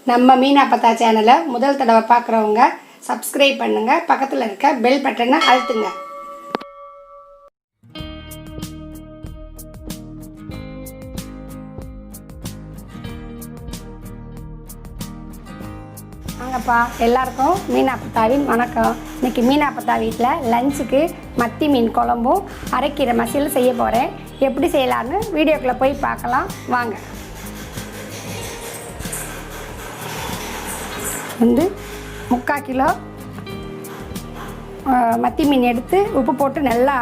நம்ம மீனா அப்பத்தா சேனலை முதல் தடவை பார்க்குறவங்க சப்ஸ்கிரைப் பண்ணுங்கள், பக்கத்தில் இருக்க பெல் பட்டனை அழுத்துங்க. வாங்கப்பா, எல்லாருக்கும் மீனா அப்பத்தாவின் வணக்கம். இன்றைக்கி மீனா அப்பத்தா வீட்டில் லஞ்சுக்கு மத்தி மீன் குழம்பும் அரைக்கீரை மசியலும் செய்ய போகிறேன். எப்படி செய்யலான்னு வீடியோக்குள்ளே போய் பார்க்கலாம் வாங்க. வந்து 3/4 கிலோ மத்தி மீன் எடுத்து உப்பு போட்டு நல்லா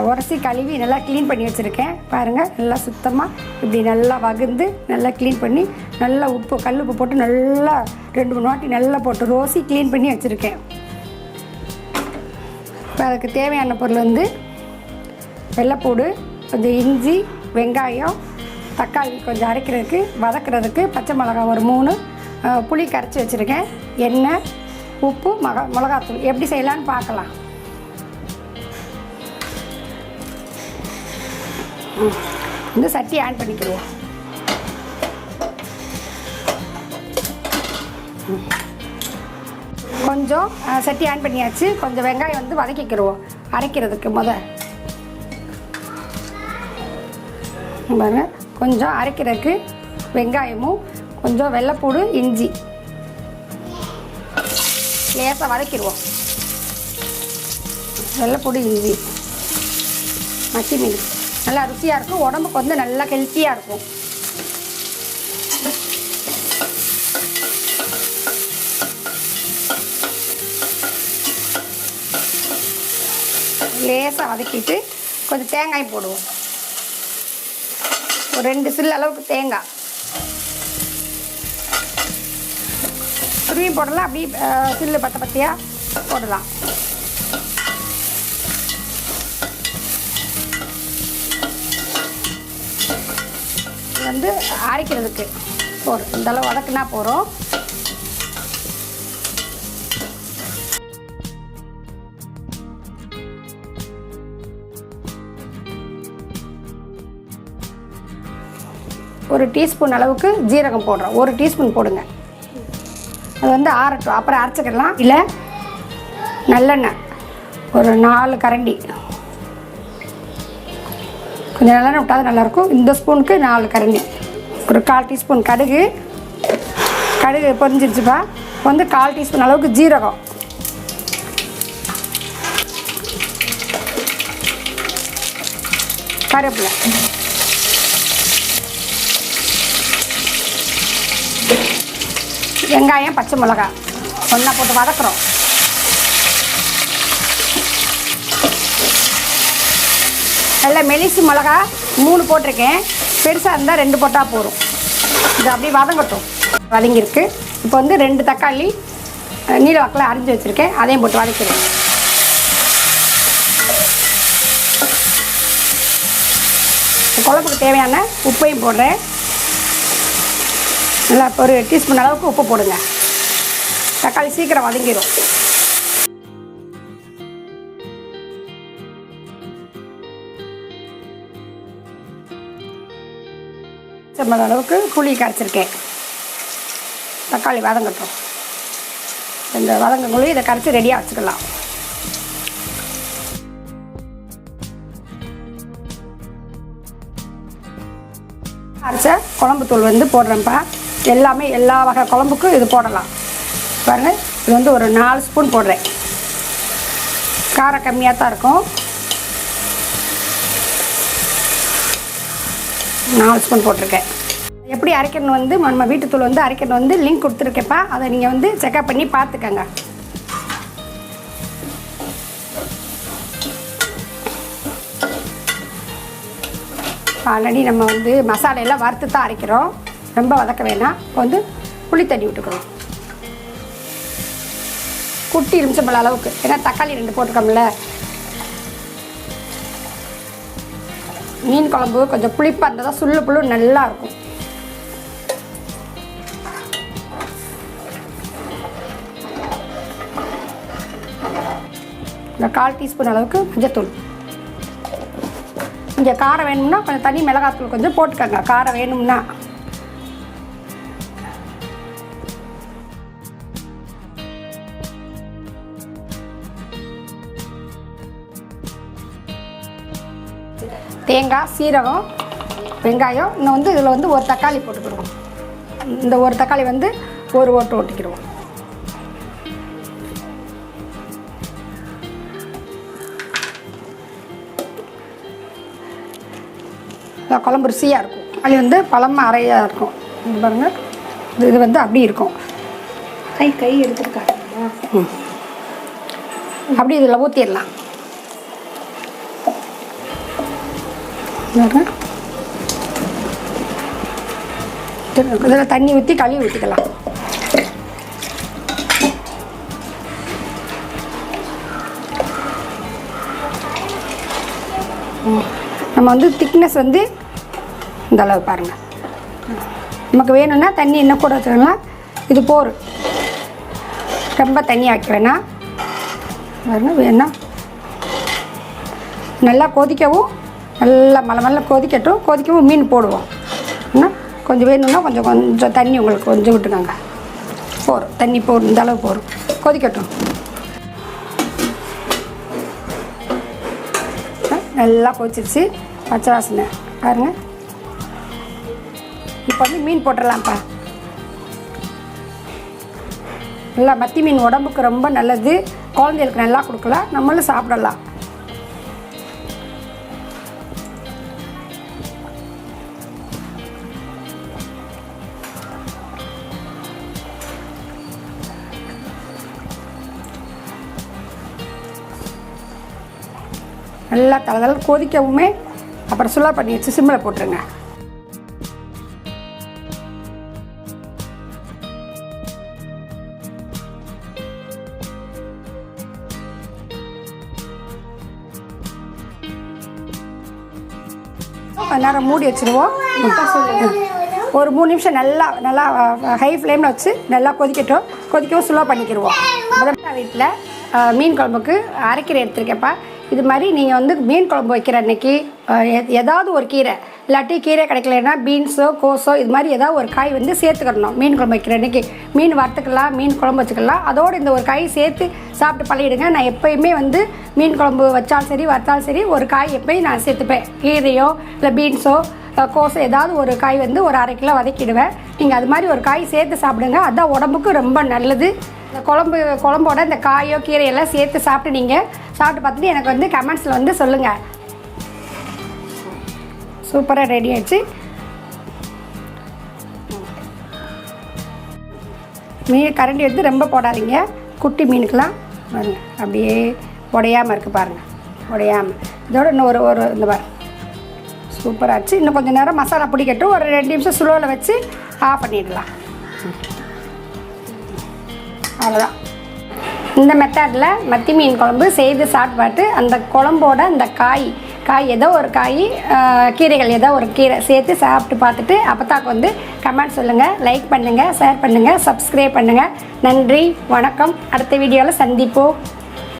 உரசி கழுவி நல்லா க்ளீன் பண்ணி வச்சுருக்கேன். பாருங்கள், நல்லா சுத்தமாக இப்படி நல்லா வகுந்து நல்லா க்ளீன் பண்ணி நல்லா கல் உப்பு போட்டு நல்லா 2-3 வாட்டி நல்லா போட்டு ரோசி க்ளீன் பண்ணி வச்சுருக்கேன். இப்போ அதுக்கு தேவையான பொருள் வந்து வெள்ளைப்பூடு, கொஞ்சம் இஞ்சி, வெங்காயம், தக்காளி கொஞ்சம் அரைக்கிறதுக்கு வதக்கிறதுக்கு, பச்சை மிளகாய் ஒரு 3, புளி கரைச்சி வச்சுருக்கேன், எண்ணெய், உப்பு, மிளகாத்தூள். எப்படி செய்யலான்னு பார்க்கலாம். இந்த சட்டி ஆன் பண்ணிக்கிடுவோம். கொஞ்சம் சட்டி ஆன் பண்ணியாச்சு. கொஞ்சம் வெங்காயம் வந்து வதக்கிக்கிடுவோம் அரைக்கிறதுக்கு. பாருங்க, கொஞ்சம் அரைக்கிறதுக்கு வெங்காயமும் கொஞ்சம் வெள்ளைப்பூடு, இஞ்சி லேசாக வதக்கிடுவோம். வெள்ளைப்பூடு, இஞ்சி, மத்தி மீன் நல்லா ருசியாக இருக்கும், உடம்புக்கு வந்து நல்லா ஹெல்த்தியாக இருக்கும். லேசாக வதக்கிட்டு கொஞ்சம் தேங்காய் போடுவோம். ஒரு 2 சில்லு அளவுக்கு தேங்காய் துருவி போடலாம், அப்படி சில்லு பத்தியாக போடலாம். இது வந்து அரைக்கிறதுக்கு போகிறோம். இந்தளவு வதக்குனா போகிறோம். ஒரு டீஸ்பூன் அளவுக்கு ஜீரகம் போடுறோம். 1 டீஸ்பூன் போடுங்க. அது வந்து ஆறட்டும், அப்புறம் அரைச்சிக்கலாம். இல்லை நல்லெண்ணெய் ஒரு 4 கரண்டி, கொஞ்சம் நல்லெண்ணெய் விட்டால் நல்லாயிருக்கும். இந்த ஸ்பூனுக்கு 4 கரண்டி. ஒரு 1/4 டீஸ்பூன் கடுகு பொரிஞ்சிருச்சுப்பா. வந்து 1/4 டீஸ்பூன் அளவுக்கு ஜீரகம், கருவேப்பிலை, வெங்காயம், பச்சை மிளகாய் ஒன்றா போட்டு வதக்குறோம். நல்லா மெலிசு மிளகா 3 போட்டிருக்கேன், பெருசாக இருந்தால் 2 போட்டால் போதும். இது அப்படியே வதங்கட்டும். வதங்கியிருக்கு. இப்போ வந்து 2 தக்காளி நீல வாக்கில் அரிஞ்சு வச்சுருக்கேன், அதையும் போட்டு வதக்கிறேன். குழம்புக்கு தேவையான உப்பையும் போடுறேன். நல்லா ஒரு டீஸ்பூன் அளவுக்கு உப்பு போடுங்க. தக்காளி சீக்கிரம் வதங்கிடும். செம்மளவு அளவுக்கு புளி கரைச்சிருக்கேன். தக்காளி வதங்கட்டும். இந்த வதங்கக்குள்ளே இதை கரைச்சி ரெடியாக வச்சுக்கலாம். அரைச்ச குழம்பு தூள் வந்து போடுறேன்ப்பா. எல்லாமே எல்லா வகை குழம்புக்கும் இது போடலாம். பாருங்கள், இது வந்து ஒரு 4 ஸ்பூன் போடுறேன். காரம் கம்மியாக தான் இருக்கும். 4 ஸ்பூன் போட்டிருக்கேன். எப்படி அரைக்கணும் வந்து நம்ம வீட்டுத்தூள் வந்து அரைக்கணும் வந்து லிங்க் கொடுத்துருக்கேப்பா. அதை நீங்கள் வந்து செக்அப் பண்ணி பார்த்துக்கங்க. ஆல்ரெடி நம்ம வந்து மசாலையெல்லாம் வறுத்து தான் அரைக்கிறோம், ரொம்ப வதக்க வேணாம். இப்போ வந்து புளி தண்ணி விட்டுக்கிறோம். குட்டி எலுமிச்சம்பழம் அளவுக்கு, ஏன்னா தக்காளி 2 போட்டுக்கோம்ல. மீன் குழம்பு கொஞ்சம் புளிப்பாக இருந்தால் தான் சுள்ளு புழு நல்லா இருக்கும். இந்த 1/4 டீஸ்பூன் அளவுக்கு மஞ்சத்தூள். இங்கே காரம் வேணும்னா கொஞ்சம் தனி மிளகாத்தூள் கொஞ்சம் போட்டுக்கோங்க, காரம் வேணும்னா. தேங்காய், சீரகம், வெங்காயம். இன்னும் வந்து இதில் வந்து ஒரு தக்காளி போட்டுக்கிடுவோம். இந்த ஒரு தக்காளி வந்து ஒரு ஓட்டு ஓட்டிக்கிடுவோம். குழம்பு ருசியாக இருக்கும். அது வந்து பழமாக அறையாக இருக்கும். இது பாருங்கள், இது வந்து அப்படி இருக்கும். கை எடுத்துருக்காங்க. அப்படி இதில் ஊற்றிடலாம். இதில் தண்ணி ஊற்றி கழுவி ஊற்றிக்கலாம். நம்ம வந்து திக்னஸ் வந்து இந்த அளவு பாருங்கள். நமக்கு வேணும்னா தண்ணி இன்னும் கூட வச்சுக்கலாம். இது போர், ரொம்ப தண்ணி ஆக்க வேணாம். வேணாம் நல்லா கொதிக்கவும், நல்லா மலை கொதிக்கட்டும். கொதிக்கவும் மீன் போடுவோம். என்ன கொஞ்சம் வேணும்னா கொஞ்சம் தண்ணி உங்களுக்கு கொஞ்சம் விட்டுக்கோங்க. போரும் தண்ணி போடும், இந்த அளவு போரும். கொதிக்கட்டும். நல்லா கொதிச்சிருச்சு. பச்சை வாசனை பாருங்கள். இப்போ வந்து மீன் போட்டுடலாம்ப்பா. நல்லா மத்தி மீன் உடம்புக்கு ரொம்ப நல்லது. குழந்தைகளுக்கு நல்லா கொடுக்கலாம், நம்மளும் சாப்பிடலாம். நல்லா தலை கொதிக்கவுமே அப்புறம் சுலா பண்ணி வச்சு சிம்மில் போட்டுருங்க. நேரம் மூடி வச்சுருவோம். ஒரு 3 நிமிஷம் நல்லா ஹை ஃப்ளேமில் வச்சு நல்லா கொதிக்கவும் ஸ்லோ பண்ணிக்கிடுவோம். வீட்டில் மீன் குழம்புக்கு அரைக்கீரை எடுத்துருக்கேன்ப்பா. இது மாதிரி நீங்கள் வந்து மீன் குழம்பு வைக்கிற அன்றைக்கி ஏதாவது ஒரு கீரை, இல்லாட்டி கீரை கிடைக்கலன்னா பீன்ஸோ கோஸோ இது மாதிரி ஏதாவது ஒரு காய் வந்து சேர்த்துக்கிடணும். மீன் குழம்பு வைக்கிற அன்றைக்கி மீன் வறுத்துக்கலாம், மீன் குழம்பு வச்சுக்கலாம். அதோடு இந்த ஒரு காய் சேர்த்து சாப்பிட்டு பழகிடுங்க. நான் எப்போயுமே வந்து மீன் குழம்பு வச்சாலும் சரி வறுத்தாலும் சரி ஒரு காய் எப்போயும் நான் சேர்த்துப்பேன். கீரையோ இல்லை பீன்ஸோ கோஸோ ஏதாவது ஒரு காய் வந்து ஒரு 1/2 கிலோ வதக்கிடுவேன். நீங்கள் அது மாதிரி ஒரு காய் சேர்த்து சாப்பிடுங்க. அதுதான் உடம்புக்கு ரொம்ப நல்லது. இந்த குழம்போட இந்த காயோ கீரையெல்லாம் சேர்த்து சாப்பிட்டு நீங்கள் சாப்பிட்டு பார்த்துட்டு எனக்கு வந்து கமெண்ட்ஸில் வந்து சொல்லுங்கள். சூப்பராக ரெடி ஆகிடுச்சு. மீன் கரண்டி எடுத்து ரொம்ப போடாதீங்க. குட்டி மீனுக்கெலாம் பாருங்கள் அப்படியே உடையாமல் இருக்குது பாருங்கள். உடையாமல் இதோட இன்னும் ஒரு இந்த பாருங்கள் சூப்பராகிடுச்சு. இன்னும் கொஞ்சம் நேரம் மசாலா பிடிக்கட்டும். ஒரு 2 நிமிஷம் ஸ்லோவில் வச்சு ஆஃப் பண்ணிடலாம். அவ்வளோதான். இந்த மெத்தடில் மத்தி மீன் குழம்பு செய்து சாப்பிட்டு அந்த குழம்போட அந்த காய் ஏதோ ஒரு காய் கீரைகள் ஏதோ ஒரு கீரை சேர்த்து சாப்பிட்டு பார்த்துட்டு அப்பத்தாக்கு வந்து கமெண்ட் சொல்லுங்கள், லைக் பண்ணுங்கள், ஷேர் பண்ணுங்கள், சப்ஸ்கிரைப் பண்ணுங்கள். நன்றி, வணக்கம். அடுத்த வீடியோவில் சந்திப்போம்.